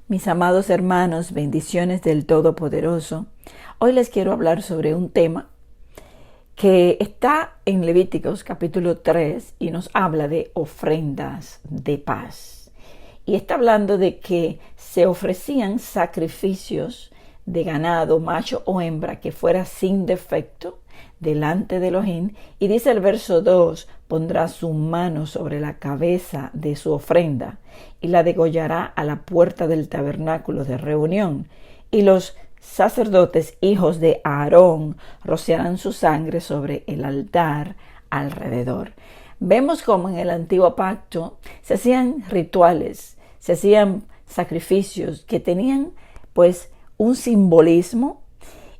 Mis amados hermanos, bendiciones del Todopoderoso. Hoy les quiero hablar sobre un tema que está en Levíticos capítulo 3 y nos habla de ofrendas de paz. Y está hablando de que se ofrecían sacrificios de ganado, macho o hembra, que fuera sin defecto delante de Elohim. Y dice el verso 2, pondrá su mano sobre la cabeza de su ofrenda y la degollará a la puerta del tabernáculo de reunión. Y los sacerdotes, hijos de Aarón, rociarán su sangre sobre el altar alrededor. Vemos como en el antiguo pacto se hacían rituales, se hacían sacrificios que tenían pues un simbolismo,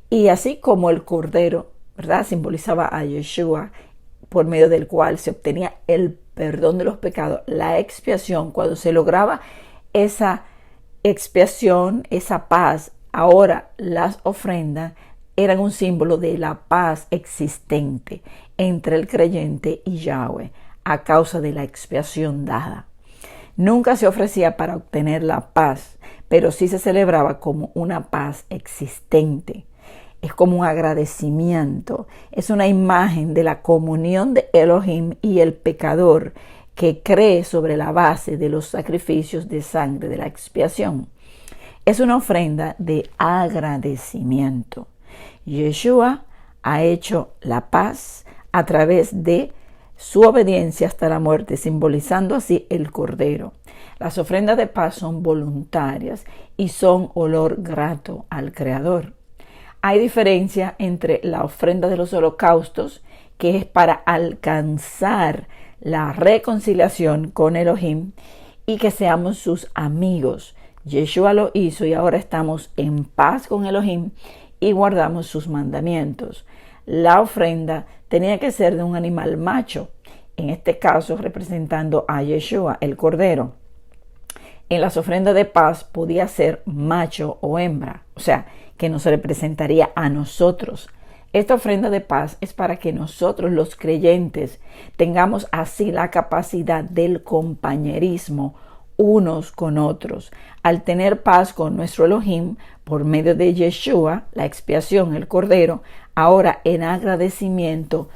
y así como el cordero, ¿verdad?, simbolizaba a Yeshua, por medio del cual se obtenía el perdón de los pecados, la expiación. Cuando se lograba esa expiación, esa paz, ahora las ofrendas eran un símbolo de la paz existente entre el creyente y Yahweh a causa de la expiación dada. Nunca se ofrecía para obtener la paz, pero sí se celebraba como una paz existente. Es como un agradecimiento, es una imagen de la comunión de Elohim y el pecador que cree sobre la base de los sacrificios de sangre de la expiación. Es una ofrenda de agradecimiento. Yeshua ha hecho la paz a través de su obediencia hasta la muerte, simbolizando así el Cordero. Las ofrendas de paz son voluntarias y son olor grato al Creador. Hay diferencia entre la ofrenda de los holocaustos, que es para alcanzar la reconciliación con Elohim y que seamos sus amigos. Yeshua lo hizo y ahora estamos en paz con Elohim y guardamos sus mandamientos. La ofrenda tenía que ser de un animal macho, en este caso representando a Yeshua, el Cordero. En las ofrendas de paz podía ser macho o hembra, o sea, que nos representaría a nosotros. Esta ofrenda de paz es para que nosotros, los creyentes, tengamos así la capacidad del compañerismo unos con otros. Al tener paz con nuestro Elohim por medio de Yeshua, la expiación, el Cordero, ahora en agradecimiento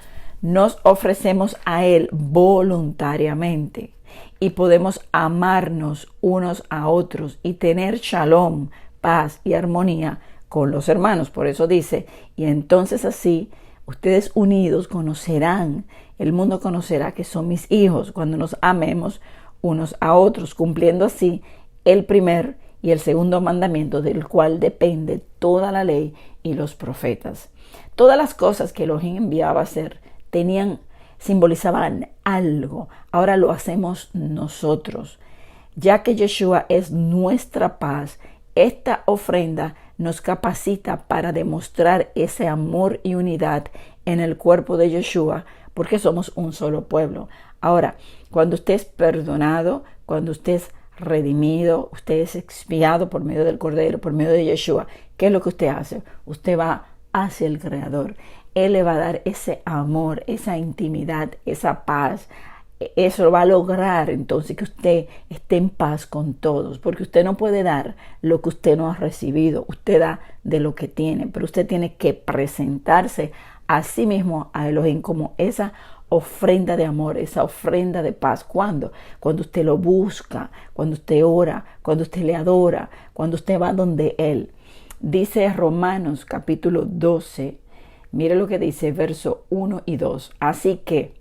nos ofrecemos a Él voluntariamente y podemos amarnos unos a otros y tener shalom, paz y armonía con los hermanos. Por eso dice, y entonces así ustedes unidos conocerán, el mundo conocerá que son mis hijos, cuando nos amemos unos a otros, cumpliendo así el primer y el segundo mandamiento, del cual depende toda la ley y los profetas. Todas las cosas que Elohim enviaba a hacer simbolizaban algo. Ahora lo hacemos nosotros. Ya que Yeshua es nuestra paz, esta ofrenda nos capacita para demostrar ese amor y unidad en el cuerpo de Yeshua, porque somos un solo pueblo. Ahora, cuando usted es perdonado, cuando usted es redimido, usted es expiado por medio del Cordero, por medio de Yeshua, ¿qué es lo que usted hace? Usted va hacia el Creador. Él le va a dar ese amor, esa intimidad, esa paz. Eso lo va a lograr entonces que usted esté en paz con todos, porque usted no puede dar lo que usted no ha recibido. Usted da de lo que tiene, pero usted tiene que presentarse a sí mismo a Elohim como esa ofrenda de amor, esa ofrenda de paz. ¿Cuándo? Cuando usted lo busca, cuando usted ora, cuando usted le adora, cuando usted va donde Él. Dice Romanos capítulo 12, mire lo que dice, verso 1 y 2. Así que,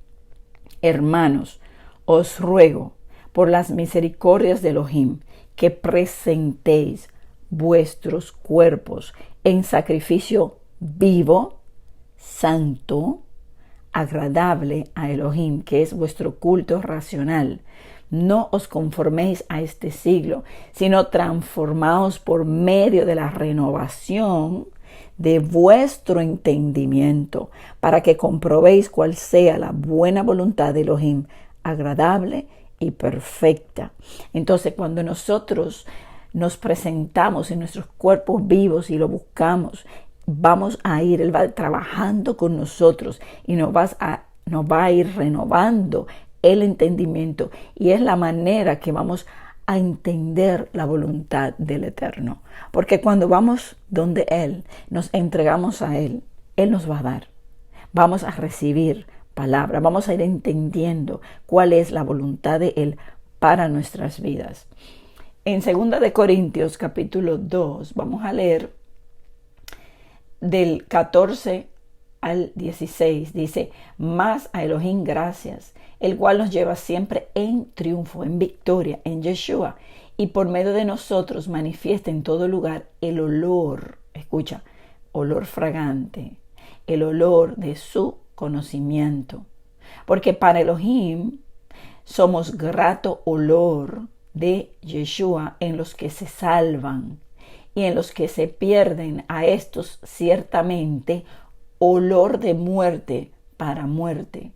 hermanos, os ruego por las misericordias de Elohim que presentéis vuestros cuerpos en sacrificio vivo, santo, agradable a Elohim, que es vuestro culto racional. No os conforméis a este siglo, sino transformaos por medio de la renovación de vuestro entendimiento, para que comprobéis cuál sea la buena voluntad de Elohim, agradable y perfecta. Entonces, cuando nosotros nos presentamos en nuestros cuerpos vivos y lo buscamos, vamos a ir, Él va trabajando con nosotros y nos va a ir renovando el entendimiento, y es la manera que vamos a entender la voluntad del Eterno. Porque cuando vamos donde Él, nos entregamos a Él, Él nos va a dar. Vamos a recibir palabra, vamos a ir entendiendo cuál es la voluntad de Él para nuestras vidas. En 2 de Corintios capítulo 2 vamos a leer del 14 al 16. Dice: más a Elohim gracias, el cual nos lleva siempre en triunfo, en victoria, en Yeshua, y por medio de nosotros manifiesta en todo lugar el olor, escucha, olor fragante, el olor de su conocimiento. Porque para Elohim somos grato olor de Yeshua en los que se salvan, y en los que se pierden, a estos ciertamente olor de muerte para muerte,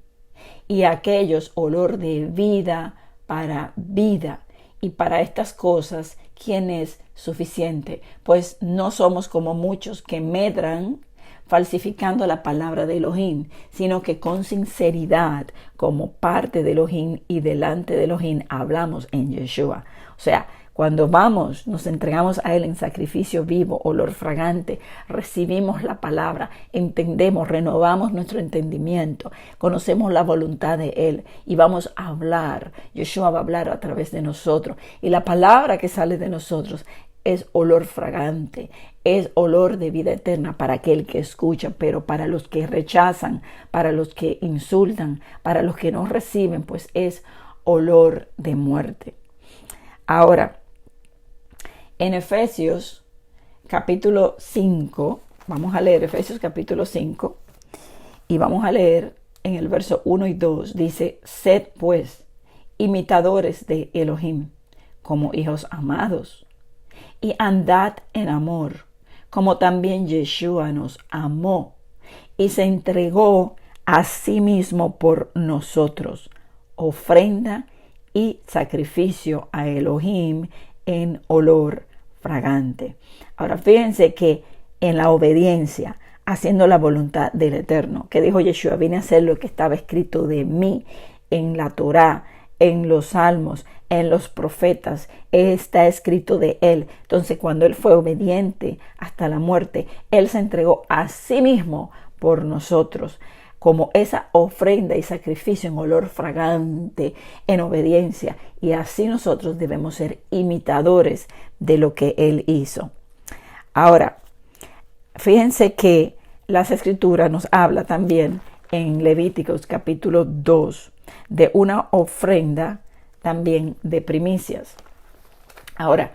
y a aquellos olor de vida para vida. Y para estas cosas, ¿quién es suficiente? Pues no somos como muchos que medran falsificando la palabra de Elohim, sino que con sinceridad, como parte de Elohim y delante de Elohim, hablamos en Yeshua. O sea, cuando vamos, nos entregamos a Él en sacrificio vivo, olor fragante, recibimos la palabra, entendemos, renovamos nuestro entendimiento, conocemos la voluntad de Él y vamos a hablar. Yeshua va a hablar a través de nosotros y la palabra que sale de nosotros es olor fragante, es olor de vida eterna para aquel que escucha, pero para los que rechazan, para los que insultan, para los que no reciben, pues es olor de muerte. Ahora, en Efesios capítulo 5, vamos a leer Efesios capítulo 5 y vamos a leer en el verso 1 y 2, dice: sed pues imitadores de Elohim como hijos amados y andad en amor, como también Yeshua nos amó y se entregó a sí mismo por nosotros, ofrenda y sacrificio a Elohim en olor fragante. Ahora fíjense que en la obediencia, haciendo la voluntad del Eterno, que dijo Yeshua: vine a hacer lo que estaba escrito de mí en la Torá, en los salmos, en los profetas, está escrito de Él. Entonces, cuando Él fue obediente hasta la muerte, Él se entregó a sí mismo por nosotros, como esa ofrenda y sacrificio en olor fragante, en obediencia. Y así nosotros debemos ser imitadores de lo que Él hizo. Ahora, fíjense que las Escrituras nos habla también en Levíticos capítulo 2 de una ofrenda también de primicias. Ahora,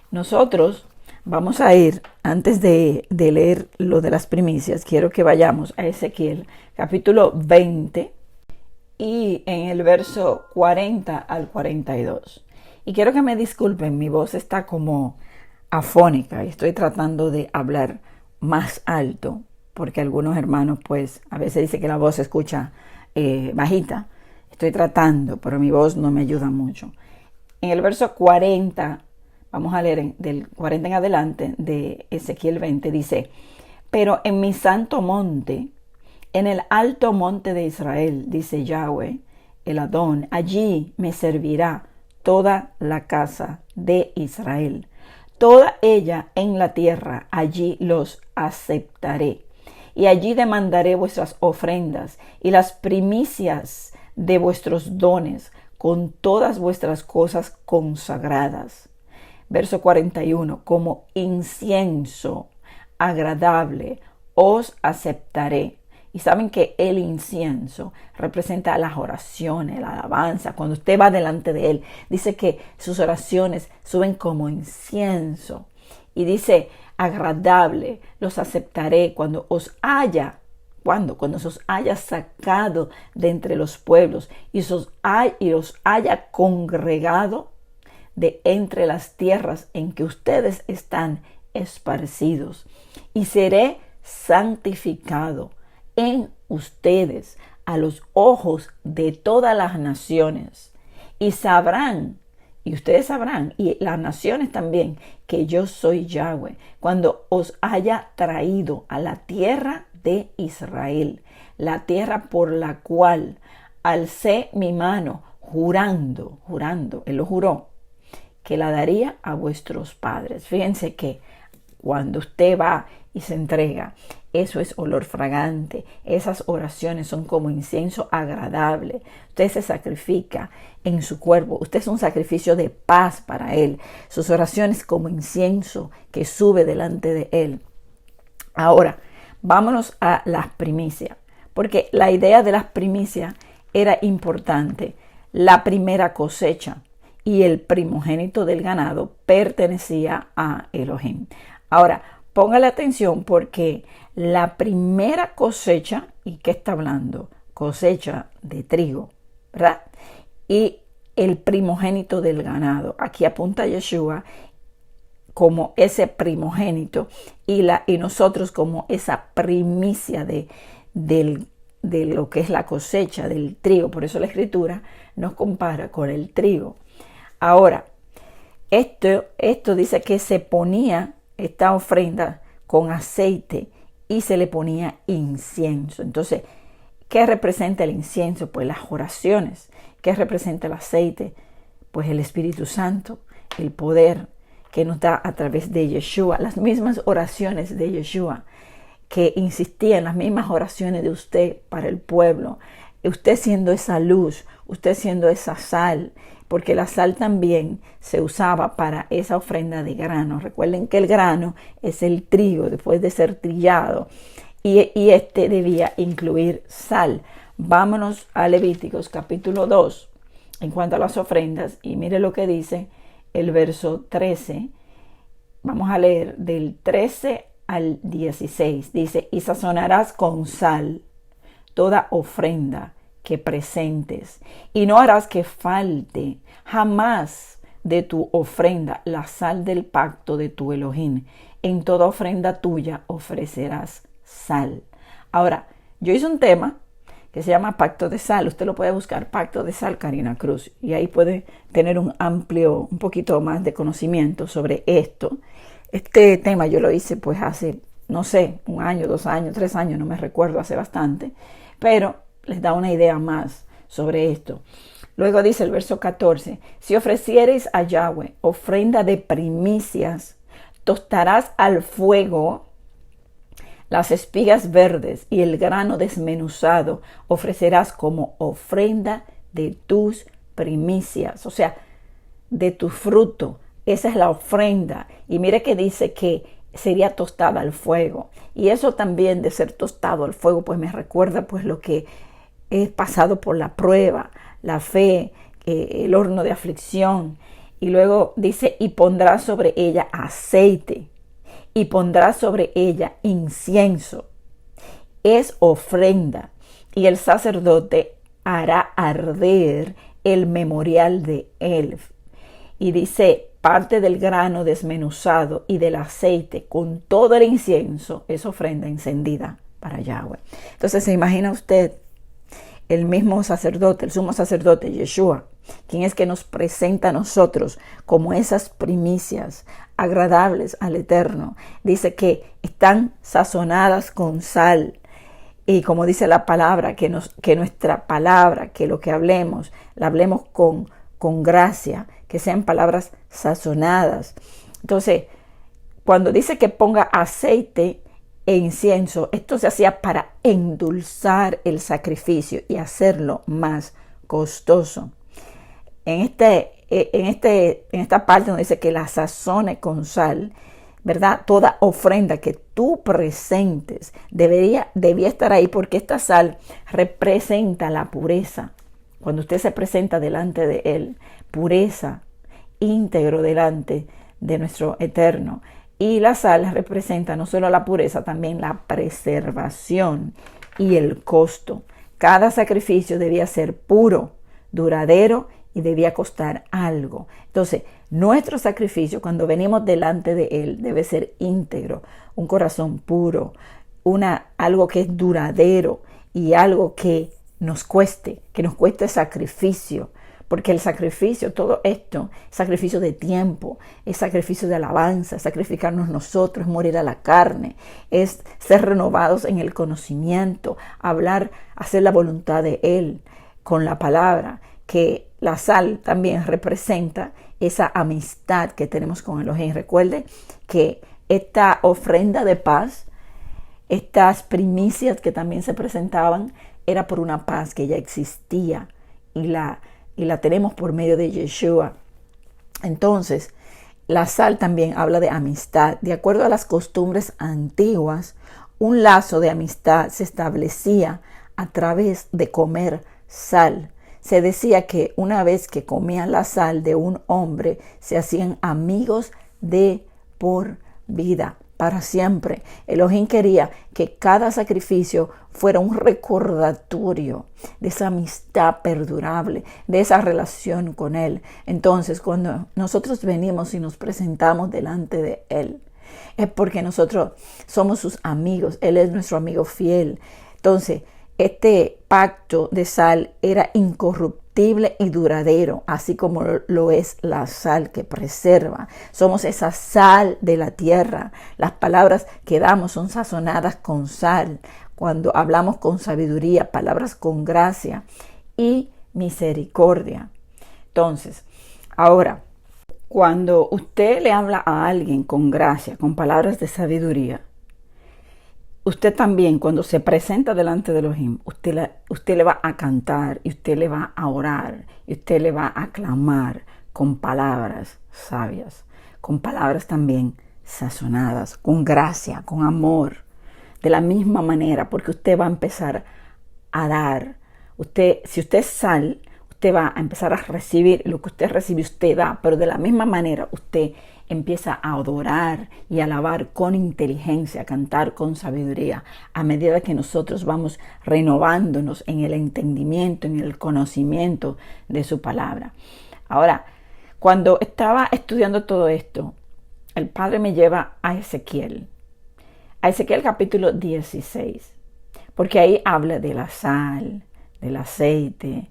nosotros vamos a ir, antes de leer lo de las primicias, quiero que vayamos a Ezequiel capítulo 20 y en el verso 40 al 42. Y quiero que me disculpen, mi voz está como afónica y estoy tratando de hablar más alto, porque algunos hermanos pues a veces dicen que la voz se escucha bajita. Estoy tratando, pero mi voz no me ayuda mucho. En el verso 40, vamos a leer del 40 en adelante de Ezequiel 20, dice: pero en mi santo monte, en el alto monte de Israel, dice Yahweh, el Adón, allí me servirá toda la casa de Israel, toda ella en la tierra, allí los aceptaré. Y allí demandaré vuestras ofrendas y las primicias de vuestros dones con todas vuestras cosas consagradas. Verso 41, como incienso agradable os aceptaré. Y saben que el incienso representa las oraciones, la alabanza. Cuando usted va delante de Él, dice que sus oraciones suben como incienso. Y dice, agradable, los aceptaré cuando os haya, cuando os haya sacado de entre los pueblos y os haya congregado de entre las tierras en que ustedes están esparcidos. Y seré santificado en ustedes a los ojos de todas las naciones. Y sabrán, y ustedes sabrán, y las naciones también, que yo soy Yahweh, cuando os haya traído a la tierra de Israel, la tierra por la cual alcé mi mano, jurando, Él lo juró, que la daría a vuestros padres. Fíjense que cuando usted va y se entrega, eso es olor fragante. Esas oraciones son como incienso agradable. Usted se sacrifica en su cuerpo. Usted es un sacrificio de paz para Él. Sus oraciones como incienso que sube delante de Él. Ahora, vámonos a las primicias, porque la idea de las primicias era importante. La primera cosecha y el primogénito del ganado pertenecía a Elohim. Ahora, póngale atención porque la primera cosecha, ¿y qué está hablando? Cosecha de trigo, ¿verdad? Y el primogénito del ganado. Aquí apunta Yeshua como ese primogénito y nosotros como esa primicia de lo que es la cosecha del trigo. Por eso la Escritura nos compara con el trigo. Ahora, esto dice que se ponía esta ofrenda con aceite y se le ponía incienso. Entonces, ¿qué representa el incienso? Pues las oraciones. ¿Qué representa el aceite? Pues el Espíritu Santo, el poder que nos da a través de Yeshua. Las mismas oraciones de Yeshua que insistían, las mismas oraciones de usted para el pueblo. Usted siendo esa luz, usted siendo esa sal, porque la sal también se usaba para esa ofrenda de grano. Recuerden que el grano es el trigo después de ser trillado y este debía incluir sal. Vámonos a Levíticos capítulo 2 en cuanto a las ofrendas y mire lo que dice el verso 13. Vamos a leer del 13 al 16. Dice, y sazonarás con sal toda ofrenda que presentes, y no harás que falte jamás de tu ofrenda la sal del pacto de tu Elohim. En toda ofrenda tuya ofrecerás sal. Ahora, yo hice un tema que se llama Pacto de Sal. Usted lo puede buscar, Pacto de Sal, Karina Cruz, y ahí puede tener un poquito más de conocimiento sobre esto. Este tema yo lo hice pues hace, no sé, 1 año, 2 años, 3 años, no me recuerdo, hace bastante, pero les da una idea más sobre esto. Luego dice el verso 14, si ofreciereis a Yahweh ofrenda de primicias, tostarás al fuego las espigas verdes y el grano desmenuzado ofrecerás como ofrenda de tus primicias, o sea, de tu fruto. Esa es la ofrenda. Y mire que dice que sería tostada al fuego. Y eso también de ser tostado al fuego, pues me recuerda pues lo que he pasado por la prueba, la fe, el horno de aflicción. Y luego dice, y pondrás sobre ella aceite, y pondrás sobre ella incienso. Es ofrenda. Y el sacerdote hará arder el memorial de él. Y dice, parte del grano desmenuzado y del aceite con todo el incienso es ofrenda encendida para Yahweh. Entonces, ¿se imagina usted el mismo sacerdote, el sumo sacerdote Yeshua, quien es que nos presenta a nosotros como esas primicias agradables al Eterno? Dice que están sazonadas con sal. Y como dice la palabra, que nuestra palabra, que lo que hablemos, la hablemos con gracia, que sean palabras sazonadas. Entonces, cuando dice que ponga aceite e incienso, esto se hacía para endulzar el sacrificio y hacerlo más costoso. En esta parte donde dice que la sazone con sal, ¿verdad? Toda ofrenda que tú presentes debía estar ahí, porque esta sal representa la pureza. Cuando usted se presenta delante de Él, pureza, íntegro delante de nuestro Eterno. Y la sal representa no solo la pureza, también la preservación y el costo. Cada sacrificio debía ser puro, duradero y debía costar algo. Entonces, nuestro sacrificio cuando venimos delante de Él debe ser íntegro, un corazón puro, algo que es duradero y algo que nos cueste sacrificio. Porque el sacrificio, todo esto, sacrificio de tiempo, es sacrificio de alabanza, sacrificarnos nosotros, morir a la carne, es ser renovados en el conocimiento, hacer la voluntad de Él con la palabra, que la sal también representa esa amistad que tenemos con Elohim. Recuerde que esta ofrenda de paz, estas primicias que también se presentaban, era por una paz que ya existía y la tenemos por medio de Yeshua. Entonces, la sal también habla de amistad. De acuerdo a las costumbres antiguas, un lazo de amistad se establecía a través de comer sal. Se decía que una vez que comían la sal de un hombre, se hacían amigos de por vida, para siempre. Elohim quería que cada sacrificio fuera un recordatorio de esa amistad perdurable, de esa relación con Él. Entonces, cuando nosotros venimos y nos presentamos delante de Él, es porque nosotros somos sus amigos. Él es nuestro amigo fiel. Entonces, este pacto de sal era incorruptible y duradero, así como lo es la sal que preserva. Somos esa sal de la tierra. Las palabras que damos son sazonadas con sal. Cuando hablamos con sabiduría, palabras con gracia y misericordia. Entonces, ahora, cuando usted le habla a alguien con gracia, con palabras de sabiduría, usted también, cuando se presenta delante de Elohim, usted le va a cantar y usted le va a orar y usted le va a clamar con palabras sabias, con palabras también sazonadas, con gracia, con amor, de la misma manera, porque usted va a empezar a dar. Si usted es sal, usted va a empezar a recibir lo que usted recibe, usted da, pero de la misma manera usted empieza a adorar y alabar con inteligencia, a cantar con sabiduría, a medida que nosotros vamos renovándonos en el entendimiento, en el conocimiento de su palabra. Ahora, cuando estaba estudiando todo esto, el Padre me lleva a Ezequiel capítulo 16, porque ahí habla de la sal, del aceite,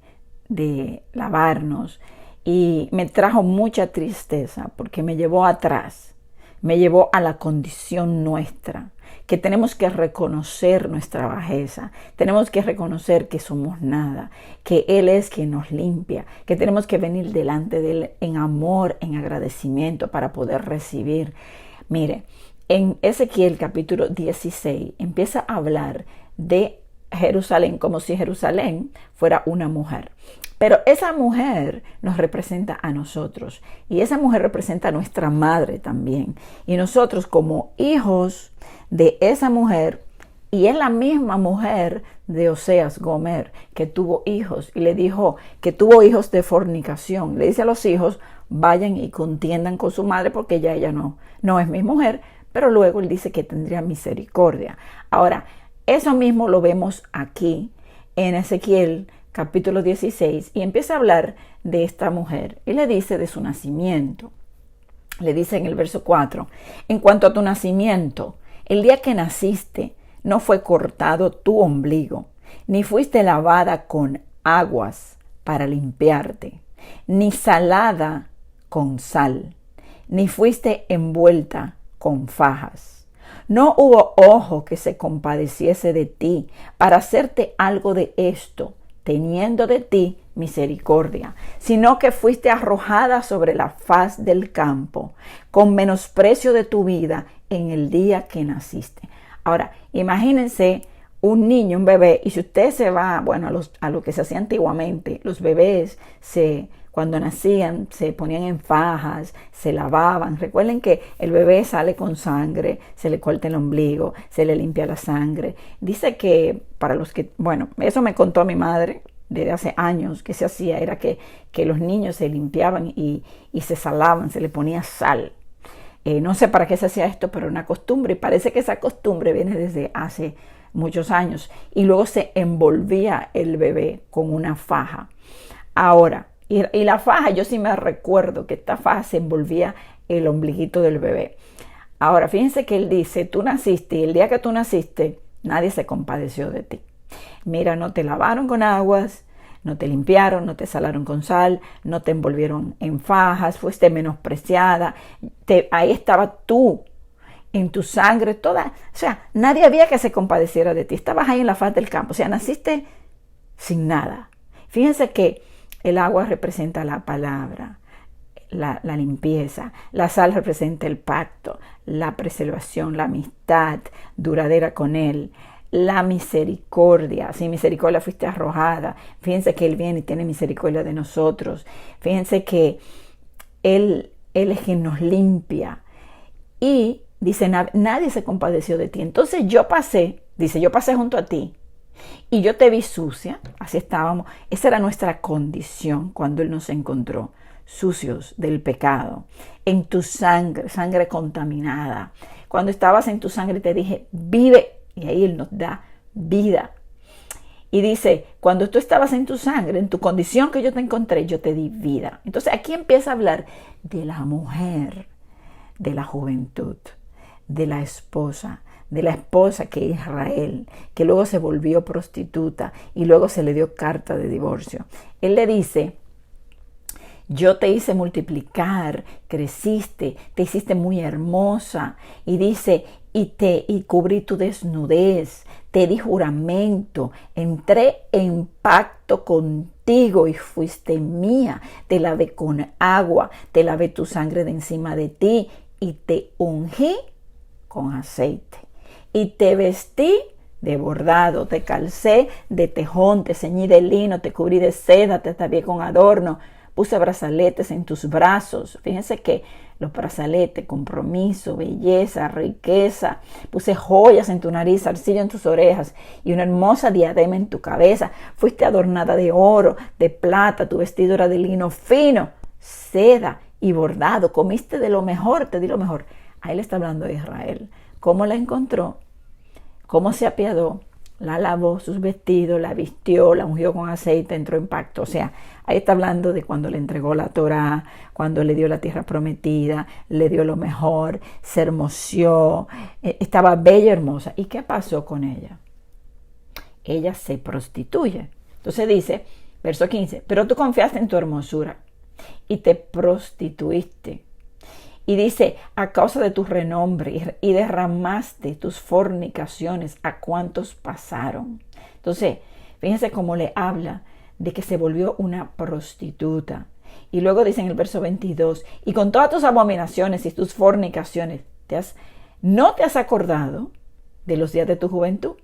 de lavarnos, y me trajo mucha tristeza porque me llevó atrás, me llevó a la condición nuestra, que tenemos que reconocer nuestra bajeza, tenemos que reconocer que somos nada, que Él es quien nos limpia, que tenemos que venir delante de Él en amor, en agradecimiento para poder recibir. Mire, en Ezequiel capítulo 16 empieza a hablar de Jerusalén como si Jerusalén fuera una mujer. Pero esa mujer nos representa a nosotros y esa mujer representa a nuestra madre también. Y nosotros como hijos de esa mujer, y es la misma mujer de Oseas, Gomer, que tuvo hijos y le dijo que tuvo hijos de fornicación. Le dice a los hijos, vayan y contiendan con su madre porque ya ella no es mi mujer, pero luego él dice que tendría misericordia. Ahora, eso mismo lo vemos aquí en Ezequiel capítulo 16, y empieza a hablar de esta mujer y le dice de su nacimiento. Le dice en el verso 4, en cuanto a tu nacimiento, el día que naciste no fue cortado tu ombligo, ni fuiste lavada con aguas para limpiarte, ni salada con sal, ni fuiste envuelta con fajas. No hubo ojo que se compadeciese de ti para hacerte algo de esto, teniendo de ti misericordia, sino que fuiste arrojada sobre la faz del campo, con menosprecio de tu vida en el día que naciste. Ahora, imagínense un niño, un bebé, y si usted se va, bueno, a lo que se hacía antiguamente, los bebés cuando nacían se ponían en fajas, se lavaban. Recuerden que el bebé sale con sangre, se le corta el ombligo, se le limpia la sangre. Dice que para los que, bueno, eso me contó mi madre desde hace años que se hacía, era que los niños se limpiaban y se salaban, se le ponía sal. No sé para qué se hacía esto, pero era una costumbre, y parece que esa costumbre viene desde hace muchos años. Y luego se envolvía el bebé con una faja. Ahora, y la faja, yo sí me recuerdo que esta faja se envolvía el ombliguito del bebé. Ahora, fíjense que él dice, tú naciste y el día que tú naciste, nadie se compadeció de ti. Mira, no te lavaron con aguas, no te limpiaron, no te salaron con sal, no te envolvieron en fajas, fuiste menospreciada. Ahí estaba tú, en tu sangre, toda. O sea, nadie había que se compadeciera de ti. Estabas ahí en la faz del campo. O sea, naciste sin nada. Fíjense que el agua representa la palabra. la limpieza. La sal representa el pacto, la preservación, la amistad duradera con Él, la misericordia. Sin misericordia fuiste arrojada. Fíjense que Él viene y tiene misericordia de nosotros. Fíjense que Él es quien nos limpia. Y dice, nadie se compadeció de ti. Entonces yo pasé junto a ti y yo te vi sucia. Así estábamos. Esa era nuestra condición cuando Él nos encontró, sucios del pecado, en tu sangre contaminada. Cuando estabas en tu sangre te dije, vive, y ahí Él nos da vida. Y dice, cuando tú estabas en tu sangre, en tu condición que yo te encontré, yo te di vida. Entonces aquí empieza a hablar de la mujer, de la juventud, de la esposa que es Israel, que luego se volvió prostituta y luego se le dio carta de divorcio. Él le dice, yo te hice multiplicar, creciste, te hiciste muy hermosa. Y dice, y cubrí tu desnudez, te di juramento, entré en pacto contigo y fuiste mía. Te lavé con agua, te lavé tu sangre de encima de ti y te ungí con aceite. Y te vestí de bordado, te calcé de tejón, te ceñí de lino, te cubrí de seda, te atavié con adorno. Puse brazaletes en tus brazos. Fíjense que los brazaletes, compromiso, belleza, riqueza. Puse joyas en tu nariz, arcillo en tus orejas y una hermosa diadema en tu cabeza. Fuiste adornada de oro, de plata, tu vestido era de lino fino, seda y bordado. Comiste de lo mejor, te di lo mejor. Ahí le está hablando de Israel. ¿Cómo la encontró? ¿Cómo se apiadó? La lavó sus vestidos, la vistió, la ungió con aceite, entró en pacto. O sea, ahí está hablando de cuando le entregó la Torá, cuando le dio la tierra prometida, le dio lo mejor, se hermoseó, estaba bella, hermosa. ¿Y qué pasó con ella? Ella se prostituye. Entonces dice, verso 15, pero tú confiaste en tu hermosura y te prostituiste. Y dice, a causa de tu renombre, y derramaste tus fornicaciones a cuantos pasaron. Entonces, fíjense cómo le habla de que se volvió una prostituta. Y luego dice en el verso 22, y con todas tus abominaciones y tus fornicaciones, ¿no te has acordado de los días de tu juventud?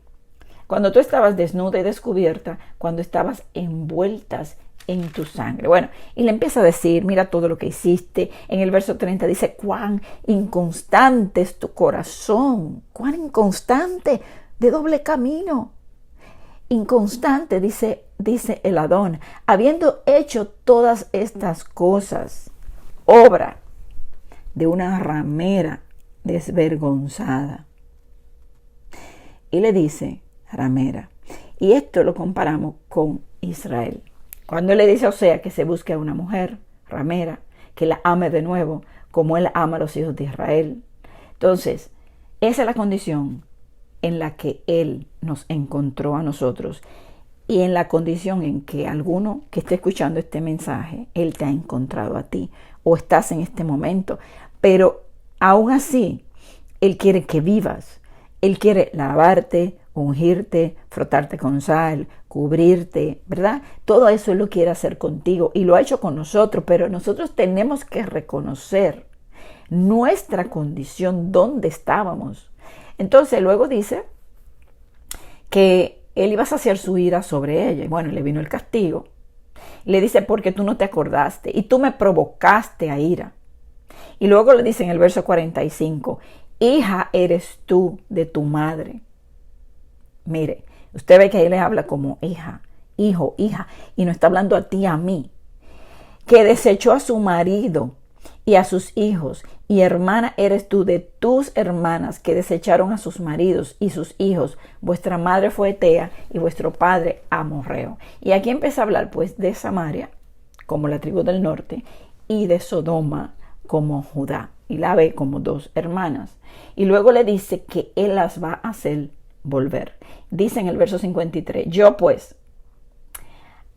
Cuando tú estabas desnuda y descubierta, cuando estabas envueltas en tu sangre. Bueno, y le empieza a decir, mira todo lo que hiciste. En el verso 30 dice, cuán inconstante es tu corazón, cuán inconstante, de doble camino. Inconstante, dice el Adón, habiendo hecho todas estas cosas, obra de una ramera desvergonzada. Y le dice, ramera, y esto lo comparamos con Israel. Cuando él le dice a Osea que se busque a una mujer ramera, que la ame de nuevo, como él ama a los hijos de Israel. Entonces, esa es la condición en la que él nos encontró a nosotros y en la condición en que alguno que esté escuchando este mensaje, él te ha encontrado a ti o estás en este momento. Pero aún así, él quiere que vivas. Él quiere lavarte, ungirte, frotarte con sal, cubrirte, ¿verdad? Todo eso Él lo quiere hacer contigo y lo ha hecho con nosotros, pero nosotros tenemos que reconocer nuestra condición, dónde estábamos. Entonces luego dice que Él iba a saciar su ira sobre ella. Y bueno, le vino el castigo. Le dice, porque tú no te acordaste y tú me provocaste a ira. Y luego le dice en el verso 45, hija eres tú de tu madre. Mire, usted ve que ahí le habla como hija, hijo, hija, y no está hablando a ti, a mí, que desechó a su marido y a sus hijos, y hermana eres tú de tus hermanas que desecharon a sus maridos y sus hijos. Vuestra madre fue Etea y vuestro padre amorreo. Y aquí empieza a hablar pues de Samaria, como la tribu del norte, y de Sodoma, como Judá, y la ve como dos hermanas. Y luego le dice que Él las va a hacer volver. Dice en el verso 53, yo pues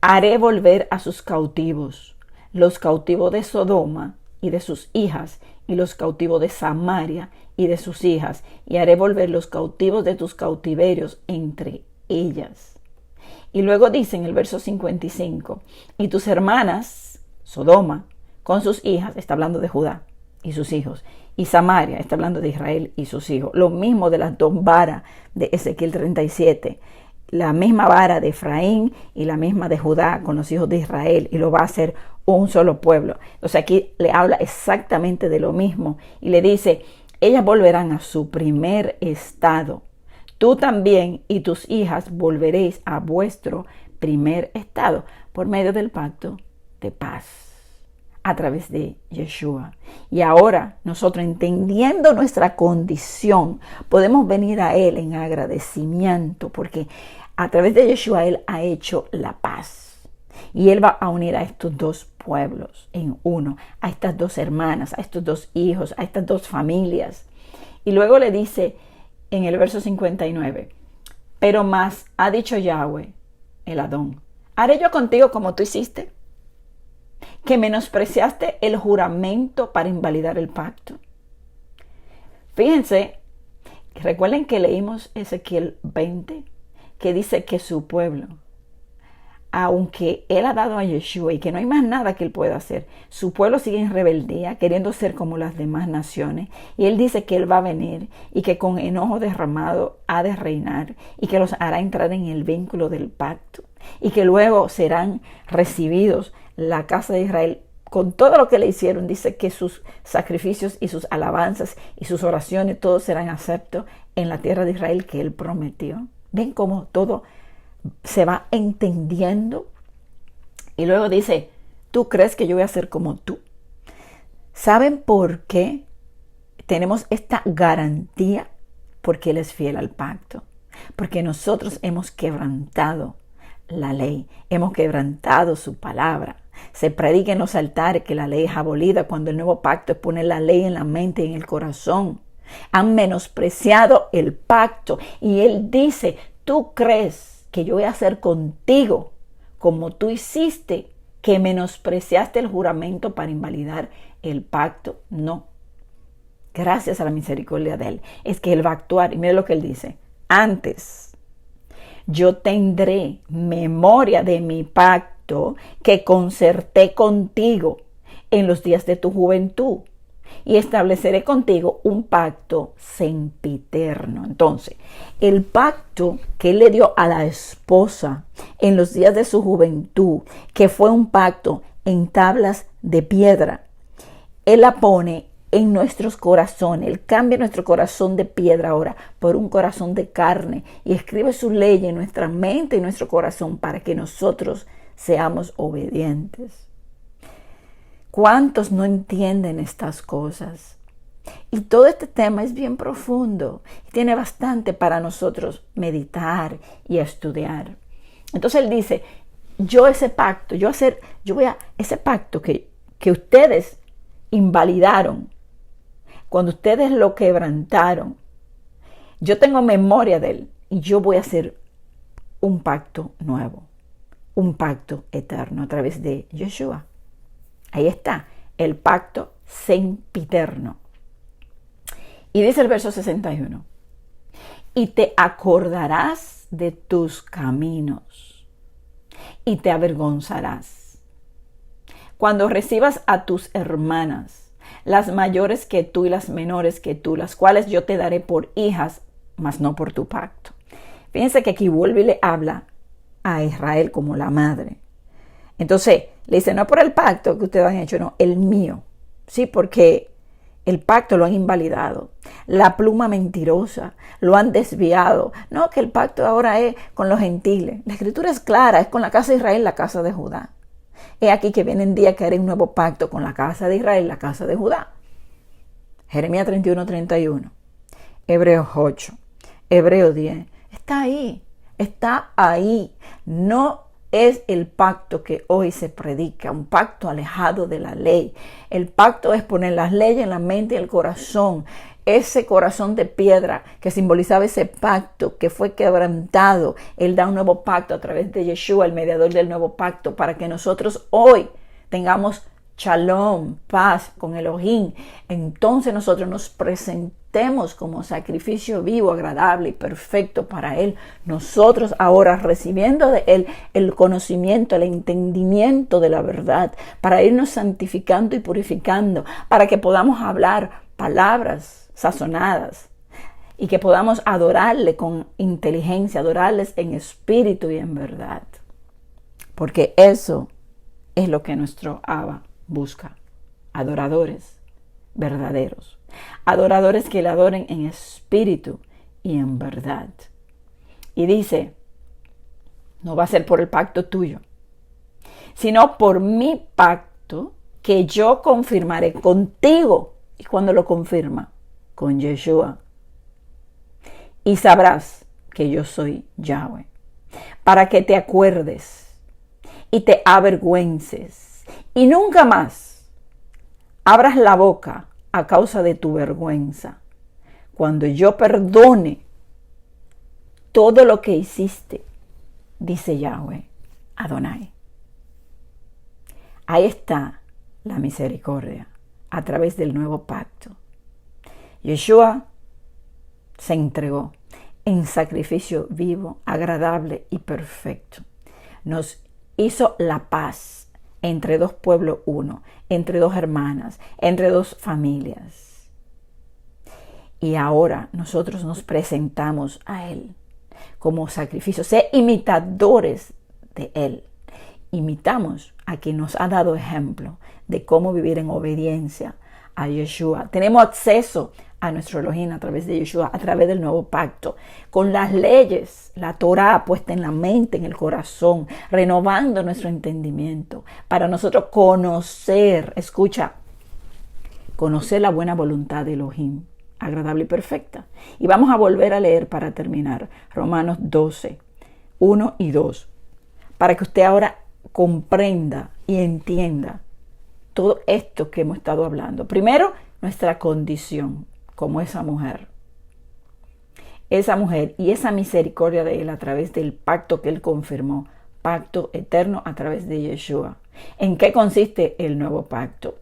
haré volver a sus cautivos, los cautivos de Sodoma y de sus hijas, y los cautivos de Samaria y de sus hijas, y haré volver los cautivos de tus cautiverios entre ellas. Y luego dice en el verso 55, y tus hermanas, Sodoma, con sus hijas, está hablando de Judá y sus hijos, y Samaria, está hablando de Israel y sus hijos. Lo mismo de las dos varas de Ezequiel 37, la misma vara de Efraín y la misma de Judá con los hijos de Israel, y lo va a hacer un solo pueblo. Entonces aquí le habla exactamente de lo mismo y le dice, ellas volverán a su primer estado. Tú también y tus hijas volveréis a vuestro primer estado por medio del pacto de paz a través de Yeshua. Y ahora nosotros, entendiendo nuestra condición, podemos venir a Él en agradecimiento porque a través de Yeshua Él ha hecho la paz. Y Él va a unir a estos dos pueblos en uno, a estas dos hermanas, a estos dos hijos, a estas dos familias. Y luego le dice en el verso 59, pero más ha dicho Yahweh, el Adón, ¿haré yo contigo como tú hiciste? Que menospreciaste el juramento para invalidar el pacto. Fíjense, recuerden que leímos Ezequiel 20, que dice que su pueblo, aunque Él ha dado a Yeshua y que no hay más nada que Él pueda hacer, su pueblo sigue en rebeldía, queriendo ser como las demás naciones. Y Él dice que Él va a venir y que con enojo derramado ha de reinar y que los hará entrar en el vínculo del pacto y que luego serán recibidos la casa de Israel con todo lo que le hicieron. Dice que sus sacrificios y sus alabanzas y sus oraciones, todos serán aceptos en la tierra de Israel que Él prometió. ¿Ven cómo todo se va entendiendo? Y luego dice, ¿tú crees que yo voy a ser como tú? ¿Saben por qué tenemos esta garantía? Porque Él es fiel al pacto. Porque nosotros hemos quebrantado la ley, hemos quebrantado su palabra. Se predica en los altares que la ley es abolida cuando el nuevo pacto es poner la ley en la mente y en el corazón. Han menospreciado el pacto y Él dice, ¿tú crees que yo voy a hacer contigo como tú hiciste, que menospreciaste el juramento para invalidar el pacto? No. Gracias a la misericordia de Él es que Él va a actuar. Y mire lo que Él dice, antes yo tendré memoria de mi pacto que concerté contigo en los días de tu juventud y estableceré contigo un pacto sempiterno. Entonces, el pacto que Él le dio a la esposa en los días de su juventud, que fue un pacto en tablas de piedra, Él la pone en nuestros corazones. Él cambia nuestro corazón de piedra ahora por un corazón de carne y escribe su ley en nuestra mente y nuestro corazón para que nosotros seamos obedientes. ¿Cuántos no entienden estas cosas? Y todo este tema es bien profundo y tiene bastante para nosotros meditar y estudiar. Entonces Él dice, ese pacto que ustedes invalidaron, cuando ustedes lo quebrantaron, yo tengo memoria de Él y yo voy a hacer un pacto nuevo, un pacto eterno a través de Yeshua. Ahí está, el pacto sempiterno. Y dice el verso 61, y te acordarás de tus caminos y te avergonzarás cuando recibas a tus hermanas, las mayores que tú y las menores que tú, las cuales yo te daré por hijas, mas no por tu pacto. Fíjense que aquí vuelve y le habla a Israel como la madre. Entonces, le dice, no por el pacto que ustedes han hecho, no, el mío. Sí, porque el pacto lo han invalidado. La pluma mentirosa lo han desviado. No, que el pacto ahora es con los gentiles. La escritura es clara, es con la casa de Israel, la casa de Judá. He aquí que viene el día que haré un nuevo pacto con la casa de Israel, la casa de Judá. Jeremías 31:31, Hebreos 8, Hebreos 10. Está ahí. No es el pacto que hoy se predica, un pacto alejado de la ley. El pacto es poner las leyes en la mente y el corazón. Ese corazón de piedra que simbolizaba ese pacto que fue quebrantado. Él da un nuevo pacto a través de Yeshua, el mediador del nuevo pacto, para que nosotros hoy tengamos shalom, paz con Elohim, entonces nosotros nos presentemos como sacrificio vivo, agradable y perfecto para Él. Nosotros ahora recibiendo de Él el conocimiento, el entendimiento de la verdad, para irnos santificando y purificando, para que podamos hablar palabras sazonadas y que podamos adorarle con inteligencia, adorarles en espíritu y en verdad. Porque eso es lo que nuestro Abba busca. Adoradores verdaderos. Adoradores que le adoren en espíritu y en verdad. Y dice, no va a ser por el pacto tuyo, sino por mi pacto que yo confirmaré contigo. ¿Y cuando lo confirma? Con Yeshua. Y sabrás que yo soy Yahweh. Para que te acuerdes y te avergüences y nunca más abras la boca a causa de tu vergüenza, cuando yo perdone todo lo que hiciste, dice Yahweh Adonai. Ahí está la misericordia a través del nuevo pacto. Yeshua se entregó en sacrificio vivo, agradable y perfecto. Nos hizo la paz entre dos pueblos uno, entre dos hermanas, entre dos familias. Y ahora nosotros nos presentamos a Él como sacrificio, ser imitadores de Él. Imitamos a quien nos ha dado ejemplo de cómo vivir en obediencia a Yeshua. Tenemos acceso a nuestro Elohim a través de Yeshua, a través del nuevo pacto, con las leyes, la Torá puesta en la mente, en el corazón, renovando nuestro entendimiento, para nosotros conocer, escucha, conocer la buena voluntad de Elohim, agradable y perfecta. Y vamos a volver a leer para terminar, Romanos 12, 1 y 2, para que usted ahora comprenda y entienda todo esto que hemos estado hablando. Primero, nuestra condición como esa mujer y esa misericordia de Él a través del pacto que Él confirmó, pacto eterno a través de Yeshua. ¿En qué consiste el nuevo pacto?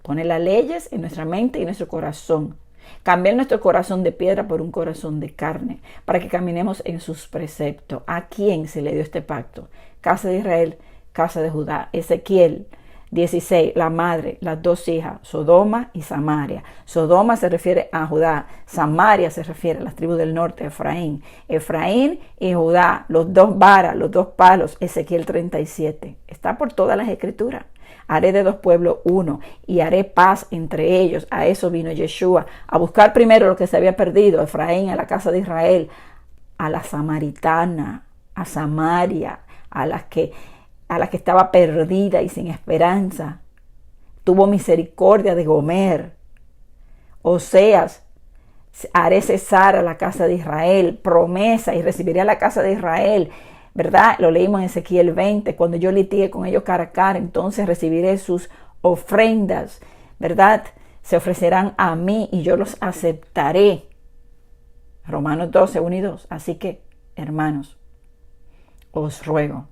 Poner las leyes en nuestra mente y en nuestro corazón, cambiar nuestro corazón de piedra por un corazón de carne, para que caminemos en sus preceptos. ¿A quién se le dio este pacto? Casa de Israel, casa de Judá. Ezequiel 16, la madre, las dos hijas, Sodoma y Samaria. Sodoma se refiere a Judá, Samaria se refiere a las tribus del norte, Efraín. Efraín y Judá, los dos varas, los dos palos, Ezequiel 37. Está por todas las escrituras. Haré de dos pueblos uno y haré paz entre ellos. A eso vino Yeshua, a buscar primero lo que se había perdido, Efraín, a la casa de Israel, a la samaritana, a Samaria, a la que estaba perdida y sin esperanza. Tuvo misericordia de Gomer. Oseas, haré cesar a la casa de Israel, promesa, y recibiré a la casa de Israel, ¿verdad? Lo leímos en Ezequiel 20, cuando yo litigue con ellos cara a cara, entonces recibiré sus ofrendas, ¿verdad? Se ofrecerán a mí y yo los aceptaré. Romanos 12, 1 y 2. Así que, hermanos, os ruego,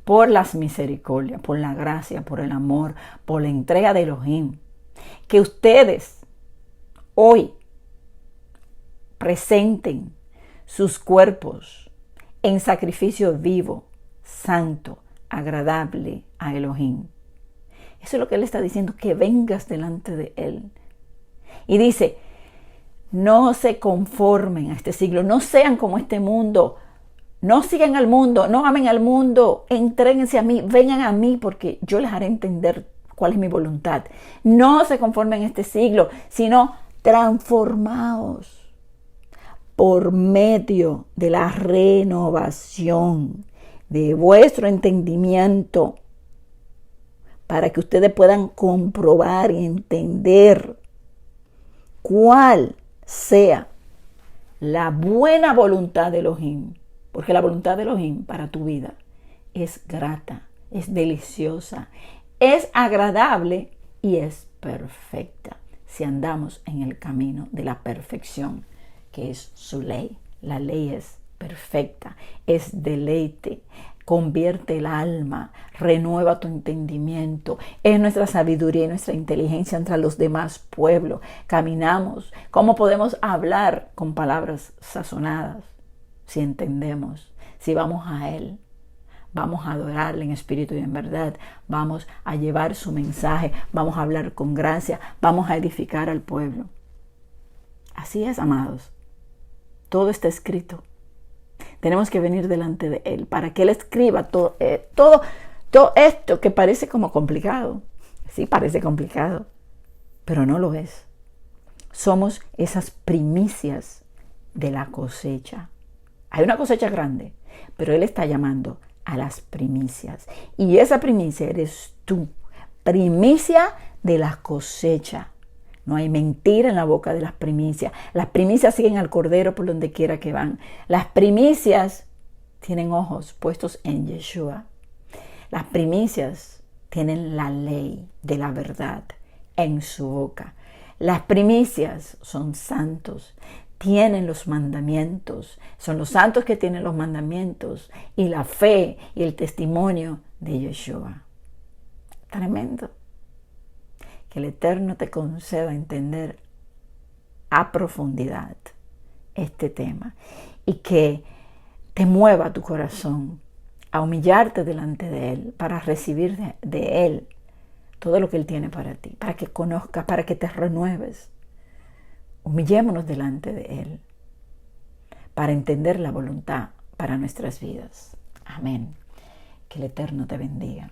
por las misericordias, por la gracia, por el amor, por la entrega de Elohim, que ustedes hoy presenten sus cuerpos en sacrificio vivo, santo, agradable a Elohim. Eso es lo que Él está diciendo, que vengas delante de Él. Y dice, no se conformen a este siglo, no sean como este mundo. No sigan al mundo, no amen al mundo, entréguense a mí, vengan a mí porque yo les haré entender cuál es mi voluntad. No se conformen en este siglo, sino transformaos por medio de la renovación de vuestro entendimiento, para que ustedes puedan comprobar y entender cuál sea la buena voluntad de Elohim. Porque la voluntad de Elohim para tu vida es grata, es deliciosa, es agradable y es perfecta. Si andamos en el camino de la perfección, que es su ley. La ley es perfecta, es deleite, convierte el alma, renueva tu entendimiento, es nuestra sabiduría y nuestra inteligencia entre los demás pueblos. Caminamos. ¿Cómo podemos hablar con palabras sazonadas? Si entendemos, si vamos a Él, vamos a adorarle en espíritu y en verdad, vamos a llevar su mensaje, vamos a hablar con gracia, vamos a edificar al pueblo. Así es, amados. Todo está escrito. Tenemos que venir delante de Él para que Él escriba todo esto que parece como complicado. Sí, parece complicado, pero no lo es. Somos esas primicias de la cosecha. Hay una cosecha grande, pero Él está llamando a las primicias. Y esa primicia eres tú. Primicia de la cosecha. No hay mentira en la boca de las primicias. Las primicias siguen al Cordero por donde quiera que van. Las primicias tienen ojos puestos en Yeshua. Las primicias tienen la ley de la verdad en su boca. Las primicias son santos, tienen los mandamientos. Son los santos que tienen los mandamientos y la fe y el testimonio de Yeshua. Tremendo. Que el Eterno te conceda entender a profundidad este tema y que te mueva tu corazón a humillarte delante de Él para recibir de Él todo lo que Él tiene para ti, para que conozcas, para que te renueves. Humillémonos delante de Él para entender la voluntad para nuestras vidas. Amén. Que el Eterno te bendiga.